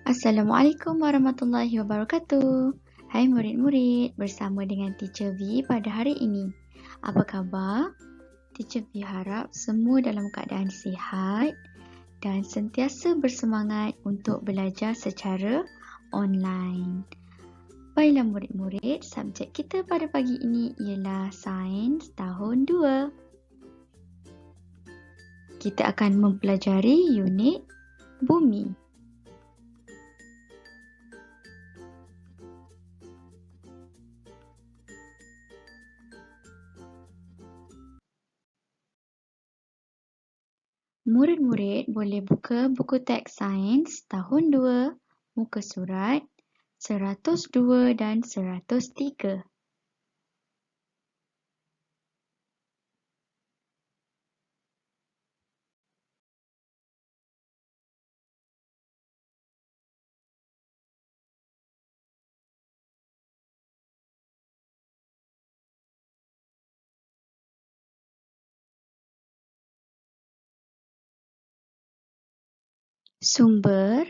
Assalamualaikum warahmatullahi wabarakatuh. Hai murid-murid, bersama dengan Teacher V pada hari ini. Apa khabar? Teacher V harap semua dalam keadaan sihat dan sentiasa bersemangat untuk belajar secara online. Baiklah murid-murid, subjek kita pada pagi ini ialah Sains tahun 2. Kita akan mempelajari unit Bumi. Murid-murid boleh buka buku teks sains tahun 2, muka surat 102 dan 103. Sumber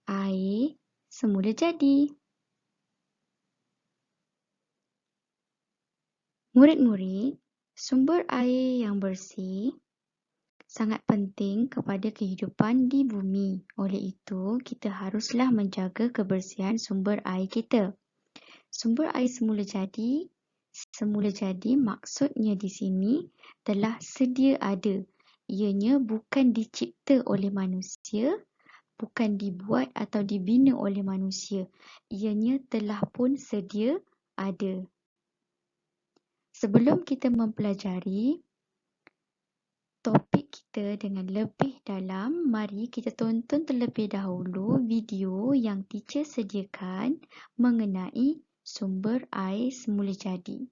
air semula jadi. Murid-murid, sumber air yang bersih sangat penting kepada kehidupan di bumi. Oleh itu, kita haruslah menjaga kebersihan sumber air kita. Sumber air semula jadi maksudnya di sini telah sedia ada. Ianya bukan dicipta oleh manusia, bukan dibuat atau dibina oleh manusia. Ianya telah pun sedia ada. Sebelum kita mempelajari topik kita dengan lebih dalam, mari kita tonton terlebih dahulu video yang teacher sediakan mengenai sumber air semula jadi.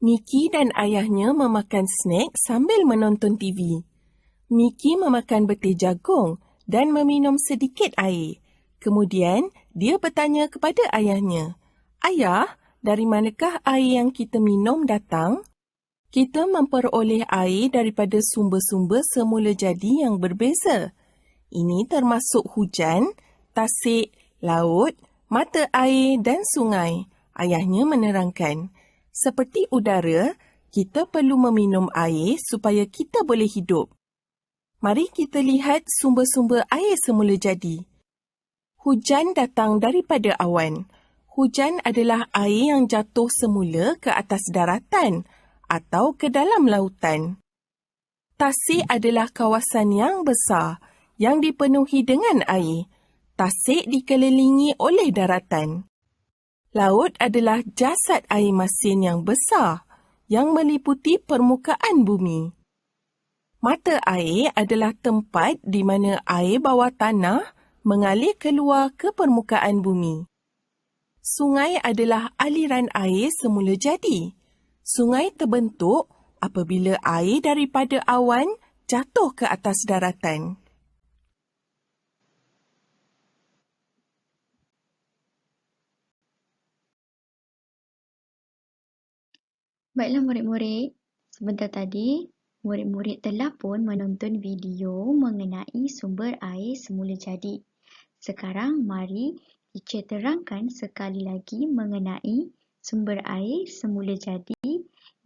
Mickey dan ayahnya memakan snack sambil menonton TV. Mickey memakan betis jagung dan meminum sedikit air. Kemudian, dia bertanya kepada ayahnya, "Ayah, dari manakah air yang kita minum datang?" Kita memperoleh air daripada sumber-sumber semula jadi yang berbeza. Ini termasuk hujan, tasik, laut, mata air dan sungai. Ayahnya menerangkan, seperti udara, kita perlu meminum air supaya kita boleh hidup. Mari kita lihat sumber-sumber air semula jadi. Hujan datang daripada awan. Hujan adalah air yang jatuh semula ke atas daratan atau ke dalam lautan. Tasik adalah kawasan yang besar yang dipenuhi dengan air. Tasik dikelilingi oleh daratan. Laut adalah jasad air masin yang besar yang meliputi permukaan bumi. Mata air adalah tempat di mana air bawah tanah mengalir keluar ke permukaan bumi. Sungai adalah aliran air semula jadi. Sungai terbentuk apabila air daripada awan jatuh ke atas daratan. Baiklah murid-murid, sebentar tadi murid-murid telah pun menonton video mengenai sumber air semula jadi. Sekarang mari teacher terangkan sekali lagi mengenai sumber air semula jadi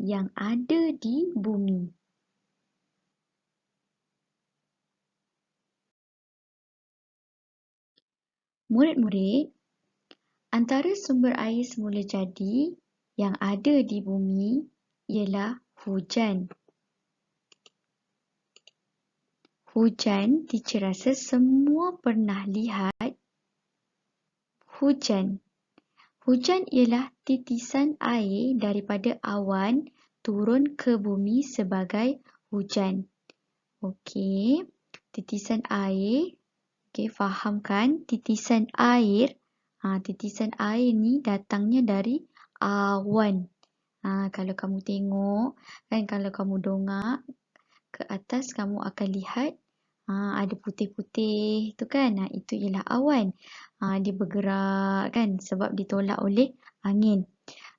yang ada di bumi. Murid-murid, antara sumber air semula jadi yang ada di bumi ialah hujan. Hujan, teacher rasa semua pernah lihat hujan. Hujan ialah titisan air daripada awan turun ke bumi sebagai hujan. Okey, titisan air. Okey, faham kan? Titisan air. Titisan air ni datangnya dari awan. Kalau kamu tengok, kan kalau kamu dongak ke atas, kamu akan lihat ada putih-putih tu kan. Itu ialah awan. Dia bergerak kan sebab ditolak oleh angin.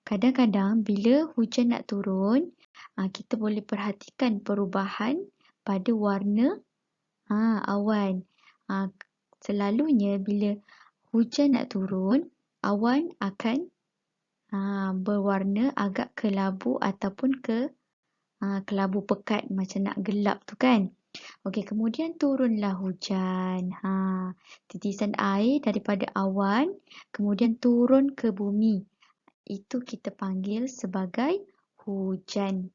Kadang-kadang bila hujan nak turun, kita boleh perhatikan perubahan pada warna awan. Selalunya bila hujan nak turun, awan akan berwarna agak kelabu ataupun kelabu pekat macam nak gelap tu kan. Okey, kemudian turunlah hujan. Titisan air daripada awan kemudian turun ke bumi. Itu kita panggil sebagai hujan.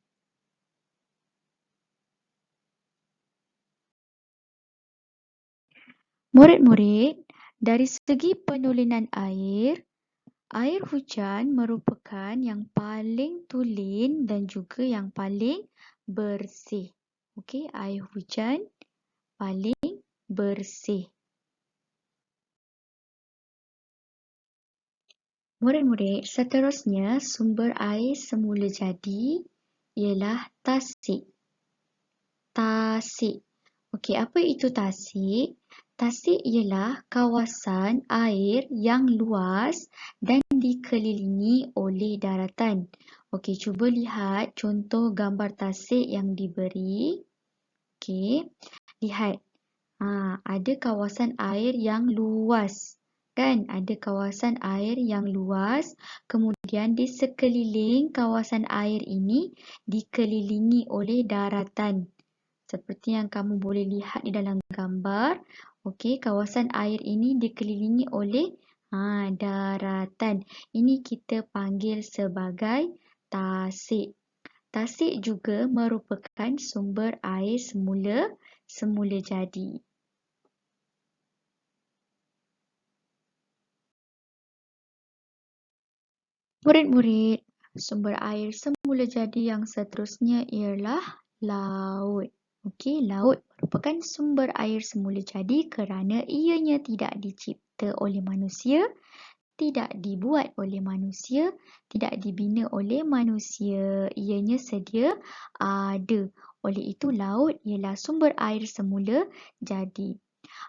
Murid-murid, dari segi penulinan air hujan merupakan yang paling tulen dan juga yang paling bersih. Okey, air hujan paling bersih. Murid-murid, seterusnya sumber air semula jadi ialah tasik. Tasik. Okey, apa itu tasik? Tasik ialah kawasan air yang luas dan dikelilingi oleh daratan. Okey, cuba lihat contoh gambar tasik yang diberi. Okey, lihat. Ada kawasan air yang luas. Kan? Ada kawasan air yang luas. Kemudian di sekeliling kawasan air ini dikelilingi oleh daratan. Seperti yang kamu boleh lihat di dalam gambar. Okey, kawasan air ini dikelilingi oleh daratan. Ini kita panggil sebagai tasik. Tasik juga merupakan sumber air semula jadi. Murid-murid, sumber air semula jadi yang seterusnya ialah laut. Okey, laut merupakan sumber air semula jadi kerana ianya tidak dicipta oleh manusia, tidak dibuat oleh manusia, tidak dibina oleh manusia. Ianya sedia ada. Oleh itu, laut ialah sumber air semula jadi.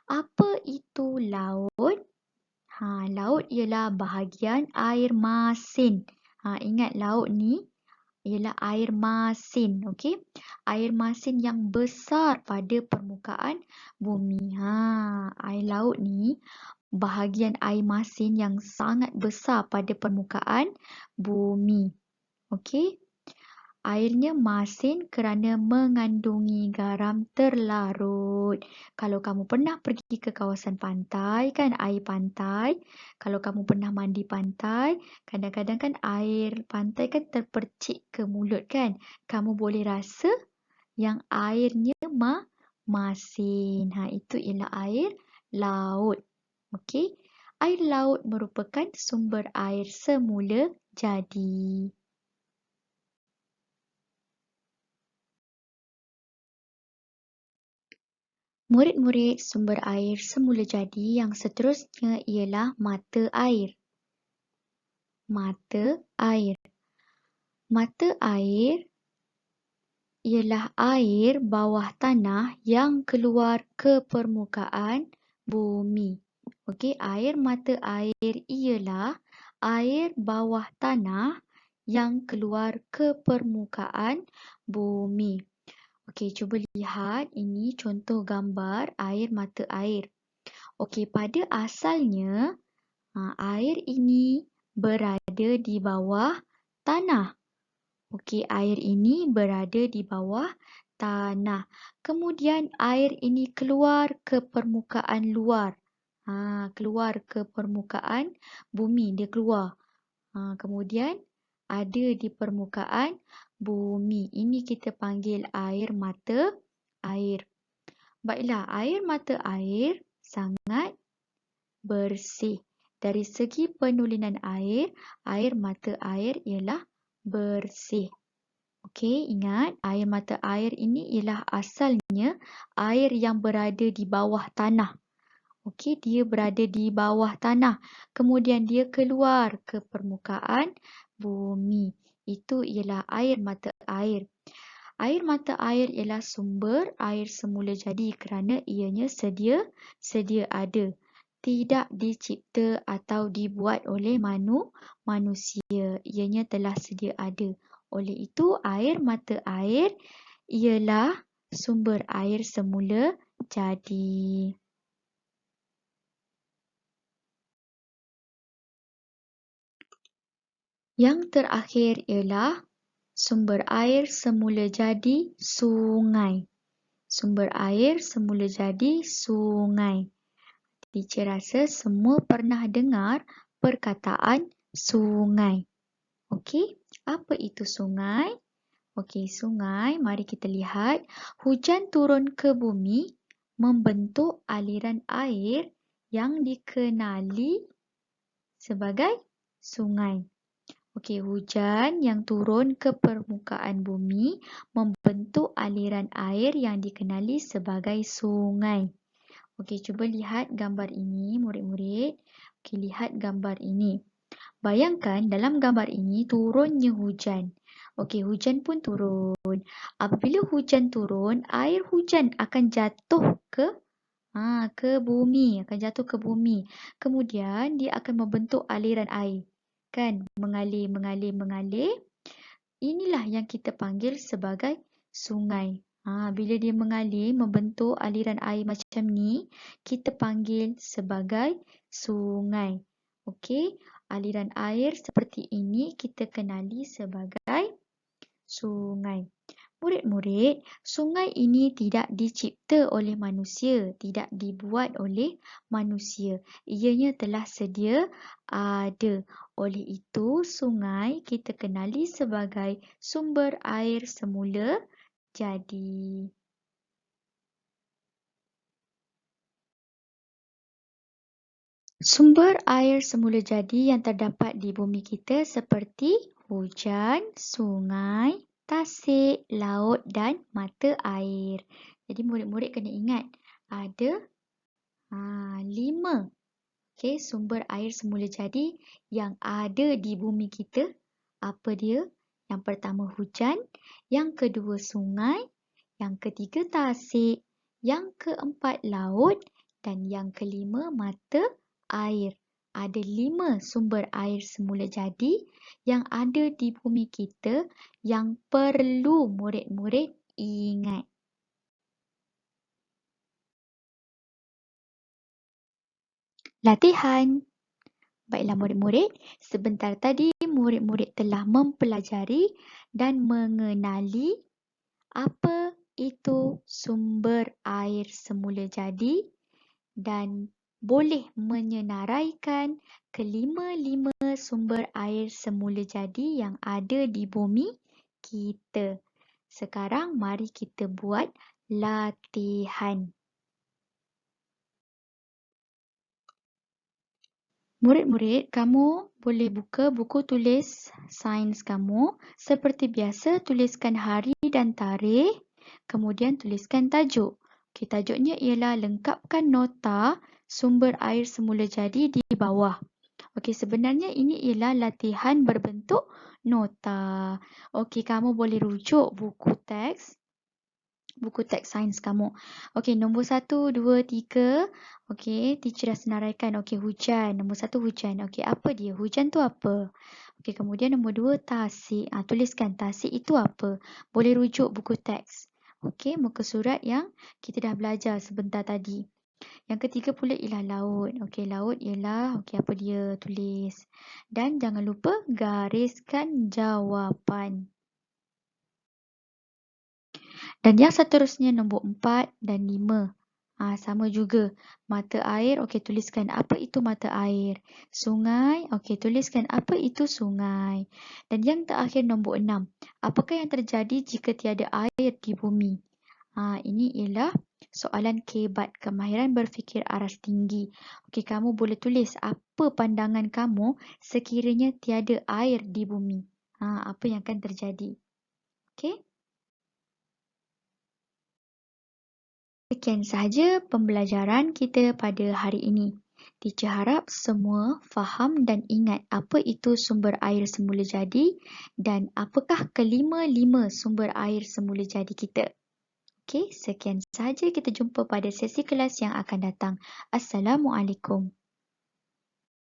Apa itu laut? Laut ialah bahagian air masin. Ingat laut ni ialah air masin, okey? Air masin yang besar pada permukaan bumi. Air laut ni bahagian air masin yang sangat besar pada permukaan bumi. Okey? Airnya masin kerana mengandungi garam terlarut. Kalau kamu pernah pergi ke kawasan pantai, kan air pantai. Kalau kamu pernah mandi pantai, kadang-kadang kan air pantai kan terpercik ke mulut kan. Kamu boleh rasa yang airnya masin. Itu ialah air laut. Okey? Air laut merupakan sumber air semula jadi. Murid-murid, sumber air semula jadi yang seterusnya ialah mata air. Mata air. Mata air ialah air bawah tanah yang keluar ke permukaan bumi. Okey, air mata air ialah air bawah tanah yang keluar ke permukaan bumi. Okey, cuba lihat ini contoh gambar air mata air. Okey, pada asalnya air ini berada di bawah tanah. Okey, air ini berada di bawah tanah. Kemudian air ini keluar ke permukaan luar. Keluar ke permukaan bumi, dia keluar. Kemudian ada di permukaan bumi. Ini kita panggil air mata air. Baiklah, air mata air sangat bersih. Dari segi penulinan air mata air ialah bersih. Okey, ingat air mata air ini ialah asalnya air yang berada di bawah tanah. Okey, dia berada di bawah tanah. Kemudian dia keluar ke permukaan bumi. Itu ialah air mata air. Air mata air ialah sumber air semula jadi kerana ianya sedia ada. tidak dicipta atau dibuat oleh manusia. Ianya telah sedia ada. Oleh itu, air mata air ialah sumber air semula jadi. Yang terakhir ialah sumber air semula jadi sungai. Sumber air semula jadi sungai. Teacher rasa semua pernah dengar perkataan sungai. Okey, apa itu sungai? Okey, sungai, mari kita lihat. Hujan turun ke bumi membentuk aliran air yang dikenali sebagai sungai. Okey, hujan yang turun ke permukaan bumi membentuk aliran air yang dikenali sebagai sungai. Okey, cuba lihat gambar ini, murid-murid. Okey, lihat gambar ini. Bayangkan dalam gambar ini turunnya hujan. Okey, hujan pun turun. Apabila hujan turun, air hujan akan jatuh ke bumi, akan jatuh ke bumi. Kemudian dia akan membentuk aliran air. Kan? Mengalir. Inilah yang kita panggil sebagai sungai. Bila dia mengalir, membentuk aliran air macam ni, kita panggil sebagai sungai. Okey, aliran air seperti ini kita kenali sebagai sungai. Murid-murid, sungai ini tidak dicipta oleh manusia, tidak dibuat oleh manusia. Ianya telah sedia ada. Oleh itu, sungai kita kenali sebagai sumber air semula jadi. Sumber air semula jadi yang terdapat di bumi kita seperti hujan, sungai, tasik, laut dan mata air. Jadi murid-murid kena ingat ada 5 sumber air semula jadi yang ada di bumi kita. Apa dia? Yang pertama hujan, yang kedua sungai, yang ketiga tasik, yang keempat laut dan yang kelima mata air. Ada 5 sumber air semula jadi yang ada di bumi kita yang perlu murid-murid ingat. Latihan. Baiklah murid-murid, sebentar tadi murid-murid telah mempelajari dan mengenali apa itu sumber air semula jadi dan boleh menyenaraikan kelima-lima sumber air semula jadi yang ada di bumi kita. Sekarang mari kita buat latihan. Murid-murid, kamu boleh buka buku tulis sains kamu. Seperti biasa, tuliskan hari dan tarikh, kemudian tuliskan tajuk. Okey, tajuknya ialah lengkapkan nota sumber air semula jadi di bawah. Okey, sebenarnya ini ialah latihan berbentuk nota. Okey, kamu boleh rujuk buku teks sains kamu. Okey, nombor 1, 2, 3. Okey, teacher dah senaraikan. Okey, hujan. Nombor 1 hujan. Okey, apa dia? Hujan tu apa? Okey, kemudian nombor 2 tasik. Tuliskan tasik itu apa? Boleh rujuk buku teks. Okey, muka surat yang kita dah belajar sebentar tadi. Yang ketiga pula ialah laut. Okey, laut ialah apa dia? Tulis. Dan jangan lupa gariskan jawapan. Dan yang seterusnya nombor 4 dan 5. Sama juga. Mata air, okey tuliskan apa itu mata air. Sungai, okey tuliskan apa itu sungai. Dan yang terakhir nombor 6. Apakah yang terjadi jika tiada air di bumi? Ini ialah soalan kebat, kemahiran berfikir aras tinggi. Okey, kamu boleh tulis apa pandangan kamu sekiranya tiada air di bumi. Apa yang akan terjadi? Okey? Sekian sahaja pembelajaran kita pada hari ini. Teacher harap semua faham dan ingat apa itu sumber air semula jadi dan apakah kelima-lima sumber air semula jadi kita. Okey, sekian sahaja, kita jumpa pada sesi kelas yang akan datang. Assalamualaikum.